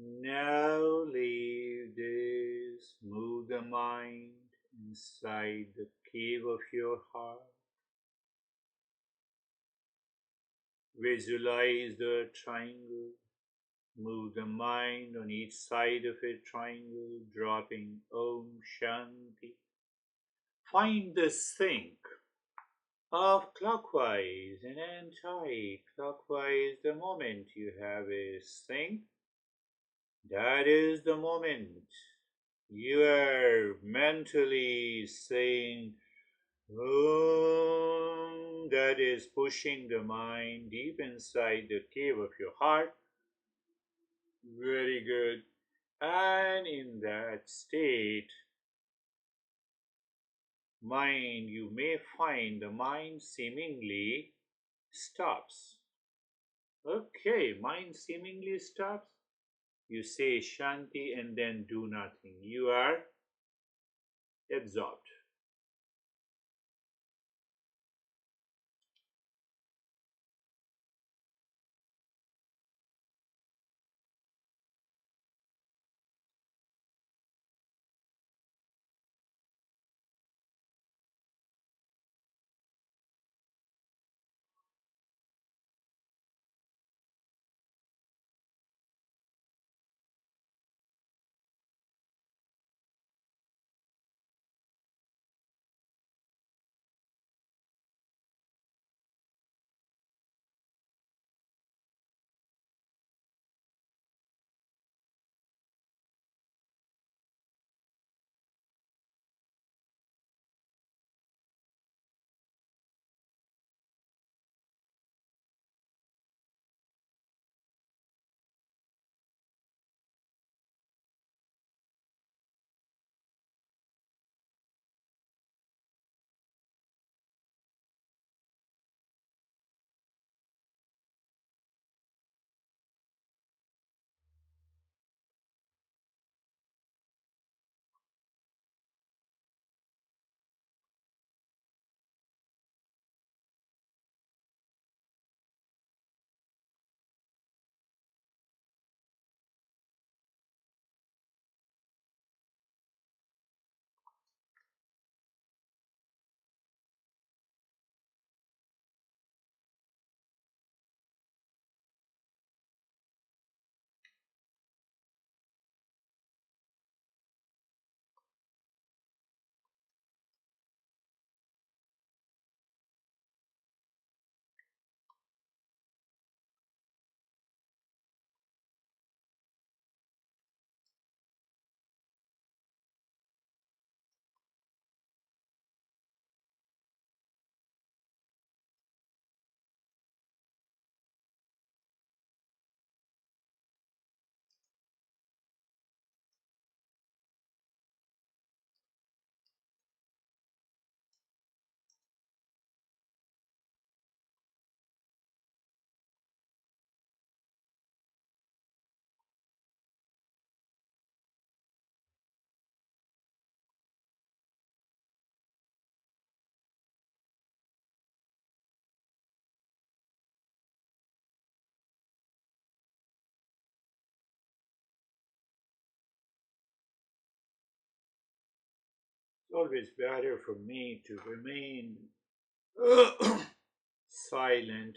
Now leave this, move the mind inside the cave of your heart. Visualize the triangle, move the mind on each side of a triangle, dropping Om Shanti. Find the sync of clockwise and anti-clockwise. The moment you have a sync, that is the moment you are mentally saying Om, that is pushing the mind deep inside the cave of your heart. Very good. And in that state, mind, you may find the mind seemingly stops. Okay, mind seemingly stops. You say Shanti and then do nothing. You are absorbed. always better for me to remain silent.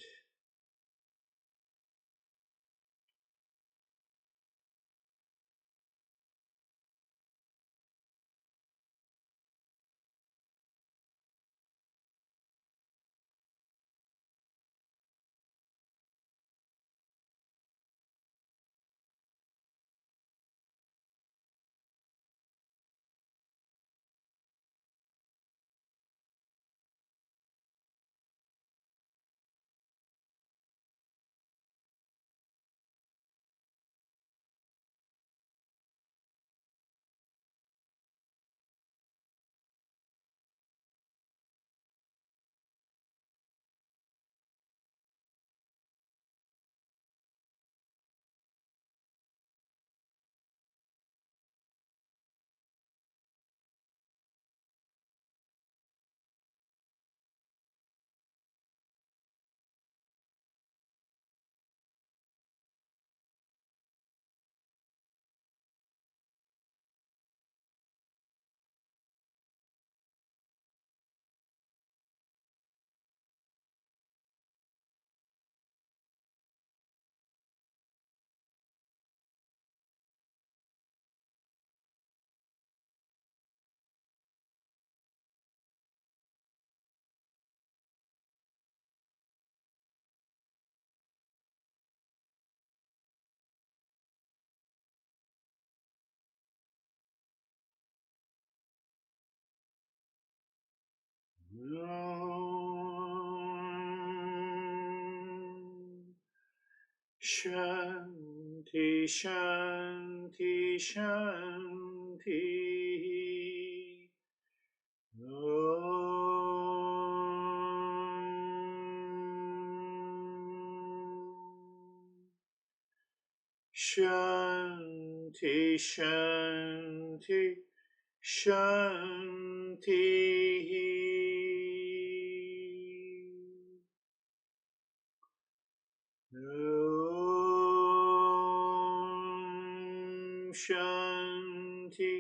Shanti, Shanti, Shanti. Shanti, Shanti, Shanti. Om Shanti,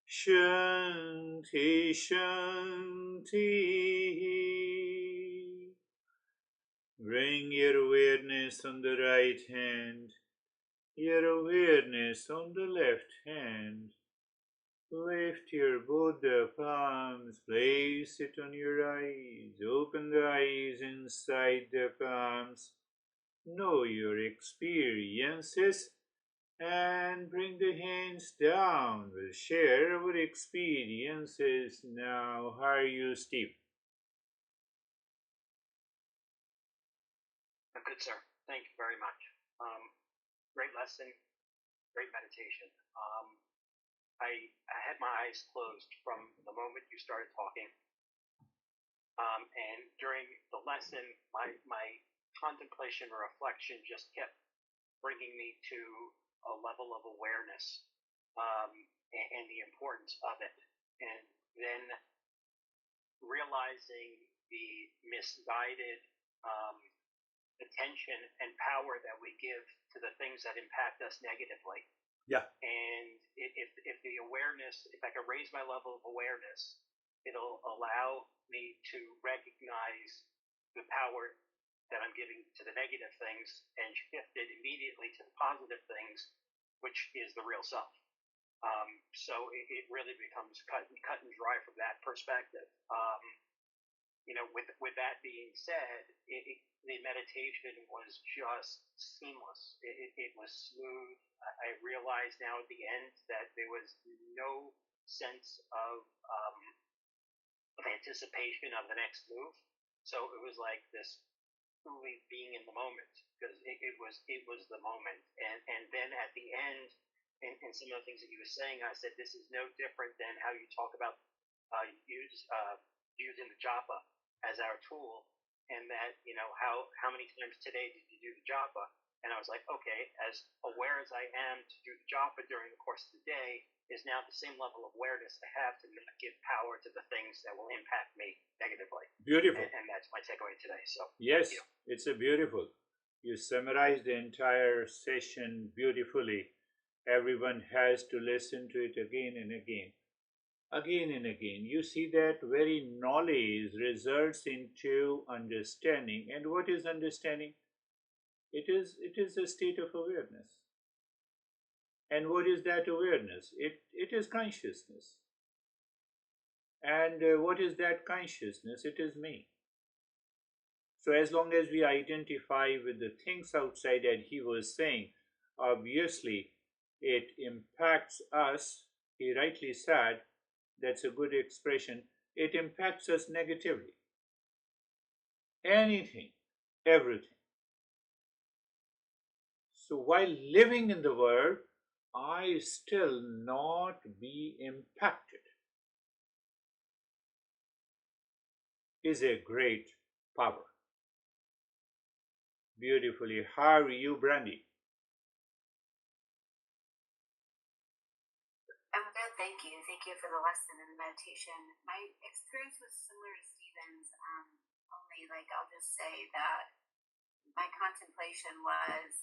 Shanti, Shanti. Bring your awareness on the right hand, your awareness on the left hand. Lift your Buddha palms, place it on your eyes, open the eyes inside the palms. Know your experiences and bring the hands down. We'll share our experiences now. How are you, Steve?
I'm good, sir. Thank you very much. Great lesson, great meditation. I had my eyes closed from the moment you started talking. And during the lesson, my contemplation or reflection just kept bringing me to a level of awareness and the importance of it. And then realizing the misguided attention and power that we give to the things that impact us negatively.
Yeah.
And if the awareness, if I can raise my level of awareness, it'll allow me to recognize the power that I'm giving to the negative things and shift it immediately to the positive things, which is the real self. So it really becomes cut and dry from that perspective. With that being said, the meditation was just seamless. It was smooth. I realized now at the end that there was no sense of anticipation of the next move. So it was like this truly being in the moment, because it was the moment. And then at the end, and some of the things that he was saying, I said, this is no different than how you talk about using the japa as our tool, and that, how many times today did you do the japa? And I was like, okay, as aware as I am to do the japa during the course of the day is now the same level of awareness I have to not give power to the things that will impact me negatively.
Beautiful.
And that's my takeaway today. So
yes, it's a beautiful. You summarized the entire session beautifully. Everyone has to listen to it again and again. again and again. You see that very knowledge results into understanding. And what is understanding? It is a state of awareness. And what is that awareness? It is consciousness. And what is that consciousness? It is me. So as long as we identify with the things outside that he was saying, obviously it impacts us. He rightly said, that's a good expression, it impacts us negatively. Anything, everything. So while living in the world, I still not be impacted is a great power. Beautifully. How are you, Brandy?
I'm good, thank you. Thank you for the lesson and the meditation. My experience was similar to Stephen's, only like I'll just say that my contemplation was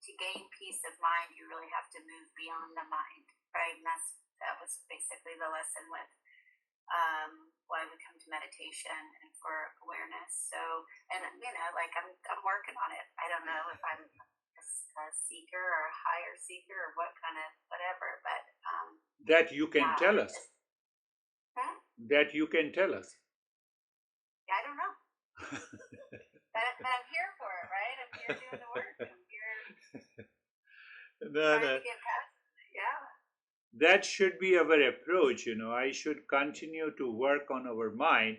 to gain peace of mind, you really have to move beyond the mind, right? And that was basically the lesson with why we come to meditation and for awareness. So, and like I'm working on it. I don't know if I'm a seeker or a higher seeker or what kind of whatever, but
That you can
yeah,
tell us.
huh?
That you can tell us.
Yeah, I don't know. But I'm here for it, right? I'm here doing the work. I'm here trying to get past it. Yeah.
That should be our approach. I should continue to work on our mind,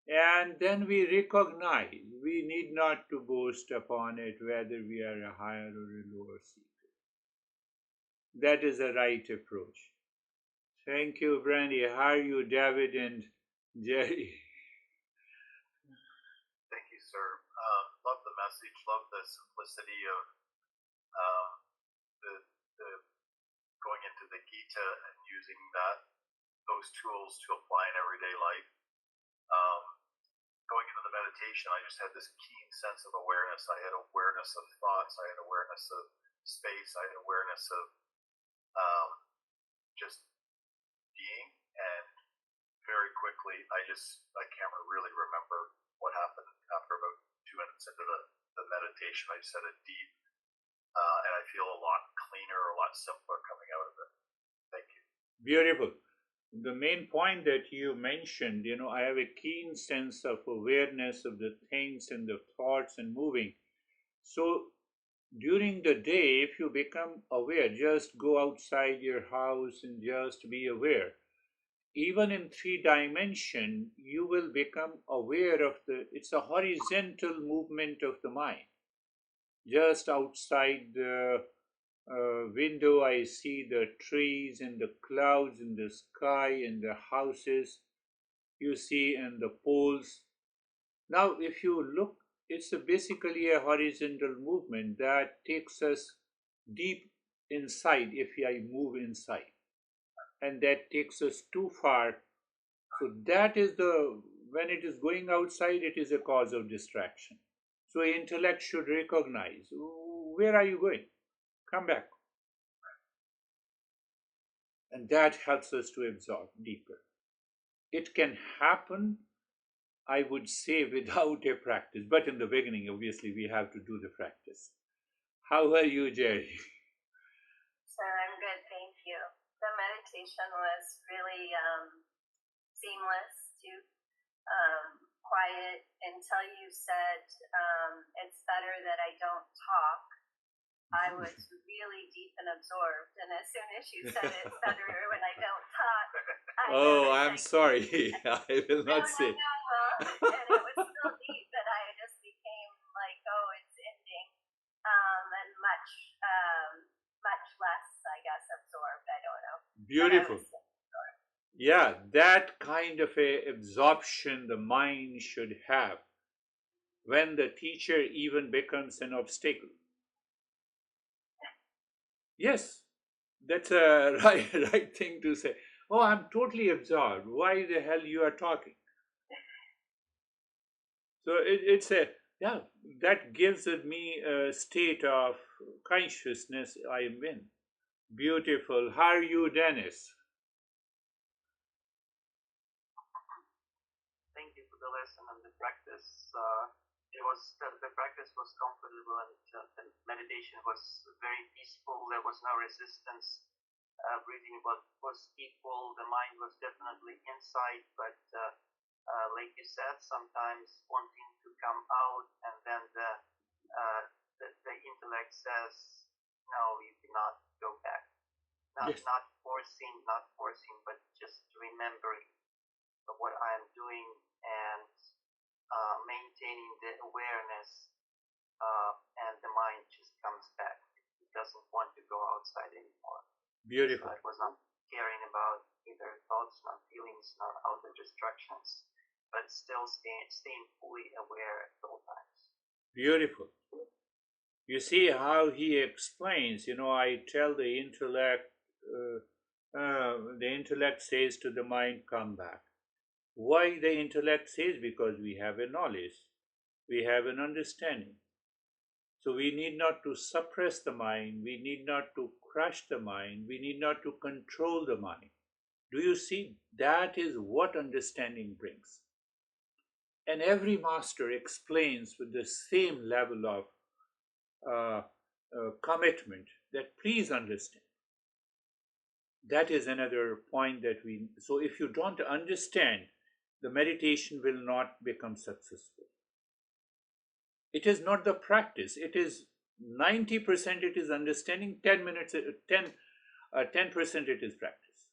and then we recognize we need not to boast upon it whether we are a higher or a lower seeker. That is the right approach. Thank you, Brandy. How are you, David and Jerry?
Thank you, sir. Love the message. Love the simplicity of um, the going into the Gita and using those tools to apply in everyday life. Going into the meditation, I just had this keen sense of awareness. I had awareness of thoughts. I had awareness of space. I had awareness of just being. And very quickly, I can't really remember what happened after about 2 minutes into the meditation. I just had a deep, and I feel a lot cleaner, a lot simpler coming out of it. Thank you.
Beautiful. The main point that you mentioned, I have a keen sense of awareness of the things and the thoughts and moving. So during the day, if you become aware, just go outside your house and just be aware. Even in 3 dimension, you will become aware of it's a horizontal movement of the mind. Just outside the window, I see the trees and the clouds and the sky and the houses you see and the poles. Now, if you look, it's basically a horizontal movement that takes us deep inside if I move inside, and that takes us too far. So that is when it is going outside, it is a cause of distraction. So intellect should recognize, where are you going? Come back. And that helps us to absorb deeper. It can happen, I would say, without a practice, but in the beginning, obviously, we have to do the practice. How are you, Jerry?
So I'm good, thank you. The meditation was really seamless, too. Quiet until you said it's better that I don't talk. I was really deep and absorbed, and as soon as you said it's better when I don't talk,
I'm sorry. I will not say.
And it was still deep, but I just became like, oh, it's ending, and much less, I guess, absorbed. I don't know.
Beautiful. Yeah, that kind of a absorption the mind should have when the teacher even becomes an obstacle. Yes, that's a right thing to say. Oh, I'm totally absorbed. Why the hell you are talking? So it's that gives me a state of consciousness I am in. Beautiful. How are you, Dennis?
Thank you for the lesson and the practice. The practice was comfortable, and the meditation was very peaceful. There was no resistance. Breathing was equal. The mind was definitely inside, but like you said, sometimes wanting to come out, and then the intellect says, "No, you cannot go back."
Yes.
Not forcing, but just remembering what I am doing and maintaining the awareness, and the mind just comes back. It doesn't want to go outside anymore.
Beautiful.
So I was not caring about either thoughts, nor feelings, nor outer distractions, but still staying fully aware at all times.
Beautiful. You see how he explains, I tell the intellect says to the mind, come back. Why the intellect says? Because we have a knowledge, we have an understanding. So we need not to suppress the mind, we need not to crush the mind, we need not to control the mind. Do you see? That is what understanding brings. And every master explains with the same level of commitment that please understand. That is another point that so if you don't understand, the meditation will not become successful. It is not the practice, it is 90% it is understanding, 10% it is practice.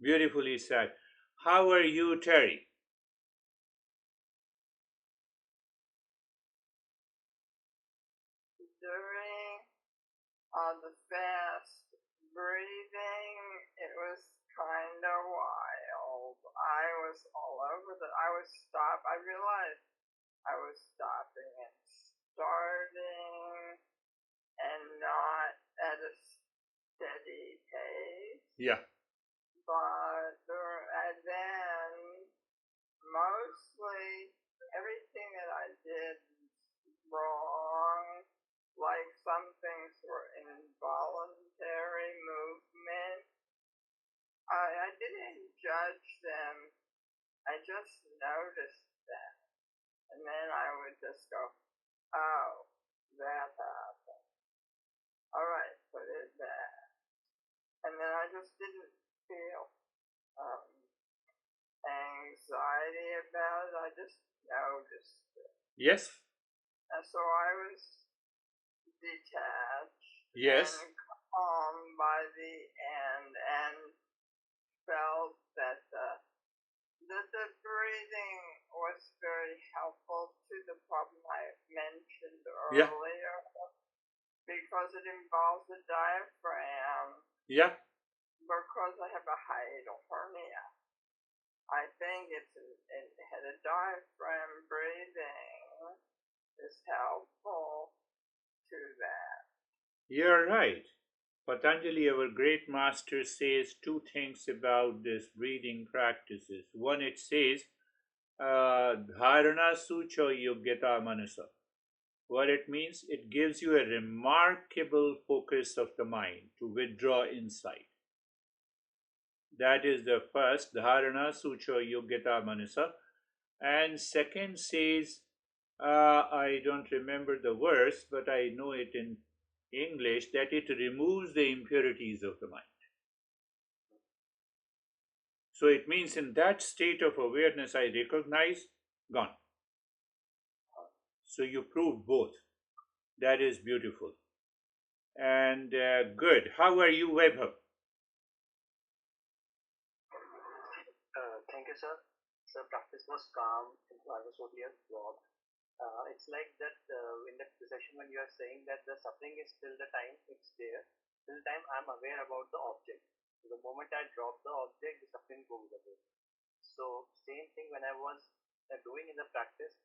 Beautifully said. How are you, Terry?
During the fast breathing, it was kind of wild. I was all over I realized I was stopping and starting and not at a steady pace.
Yeah.
But and then mostly everything that I did was wrong. Like some things were involuntary movement. I didn't judge them. I just noticed them. And then I would just go, oh, that happened. All right, put it back. And then I just didn't feel anxiety about it. I just noticed it.
Yes.
And so I was detached.
Yes.
And calm by the end, and felt that the breathing was very helpful to the problem I mentioned earlier. Because it involves the diaphragm.
Yeah.
Because I have a hiatal hernia. I think it's a diaphragm breathing is helpful to that.
You're right. Patanjali, our great master, says two things about this breathing practices. One, it says, Dharana Sucho Yogyata Manasa. What it means, it gives you a remarkable focus of the mind to withdraw inside. That is the first, Dharana Sucho Yogyata Manasa. And second says, I don't remember the verse, but I know it in English, that it removes the impurities of the mind. So it means in that state of awareness, I recognize, gone. So you proved both. That is beautiful. And good. How are you, Webhub?
Thank you, sir. So practice was calm, and I was totally absorbed. It's like that in that session when you are saying that the suffering is till the time it's there, till the time I'm aware about the object. So the moment I drop the object, the suffering goes away. So same thing when I was doing in the practice,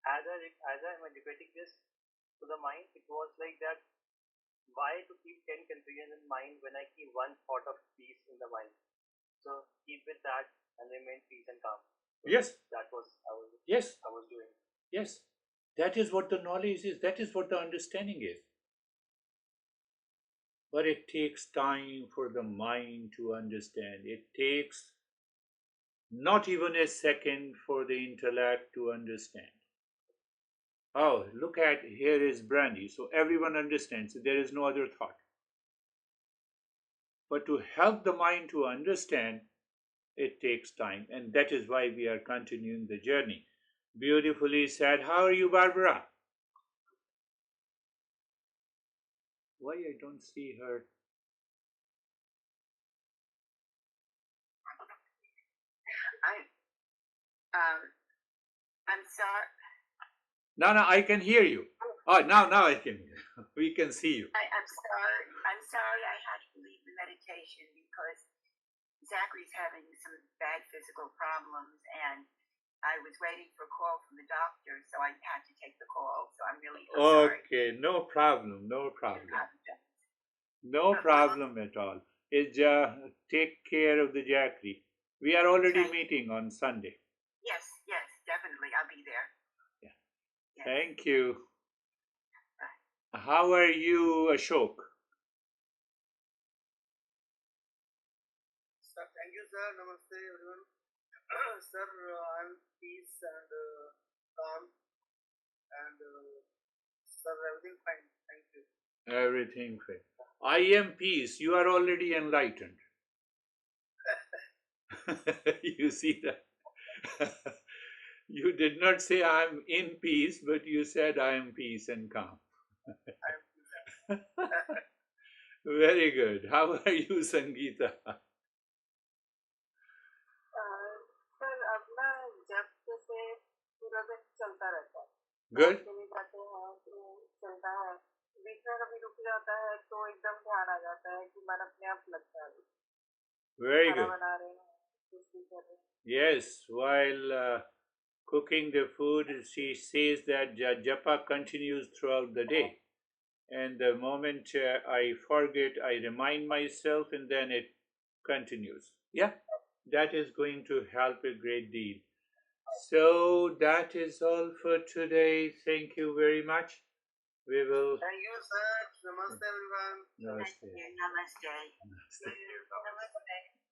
as I'm educating this to the mind, it was like that. Why to keep 10 confusion in mind when I keep one thought of peace in the mind? So keep with that and remain peace and calm. So
yes.
That was I was doing.
Yes. That is what the knowledge is. That is what the understanding is. But it takes time for the mind to understand. It takes not even a second for the intellect to understand. Oh, look at, here is brandy. So everyone understands. So there is no other thought. But to help the mind to understand, it takes time. And that is why we are continuing the journey. Beautifully said. How are you, Barbara? Why I don't see her?
I'm sorry.
No, I can hear you. Oh, now I can hear. We can see you.
I'm sorry. I'm sorry I had to leave the meditation because Zachary's having some bad physical problems, and I was waiting for a call from the doctor, so I had to take the call. So I'm sorry.
Okay, no problem. No problem at all. It's take care of the Jackery. We are already meeting on Sunday.
Yes, definitely. I'll be there.
Yeah.
Yes.
Thank you. How are you, Ashok?
Sir, thank you, sir. Namaste, everyone. Sir, I'm peace and calm, and sir, everything fine. Thank you.
Everything fine. I am peace. You are already enlightened. You see that? You did not say I'm in peace, but you said I am peace and calm. Very good. How are you, Sangeeta?
Sir अपना जब जैसे पूरा दिन चलता रहता है
Good.
चले जाते हैं तो चलता है बीच में कभी रुक जाता है तो एकदम ध्यान आ जाता है कि मन अपने आप लगता है
Very
खाना
good.
बना रहे हैं कुछ भी कर रहे हैं
Yes, while cooking the food, she says that japa continues throughout the day. And the moment I forget, I remind myself, and then it continues. Yeah, that is going to help a great deal. So that is all for today. Thank you very much. We will.
Thank you, sir. Namaste, everyone.
Namaste.
Namaste.
Namaste.
Namaste.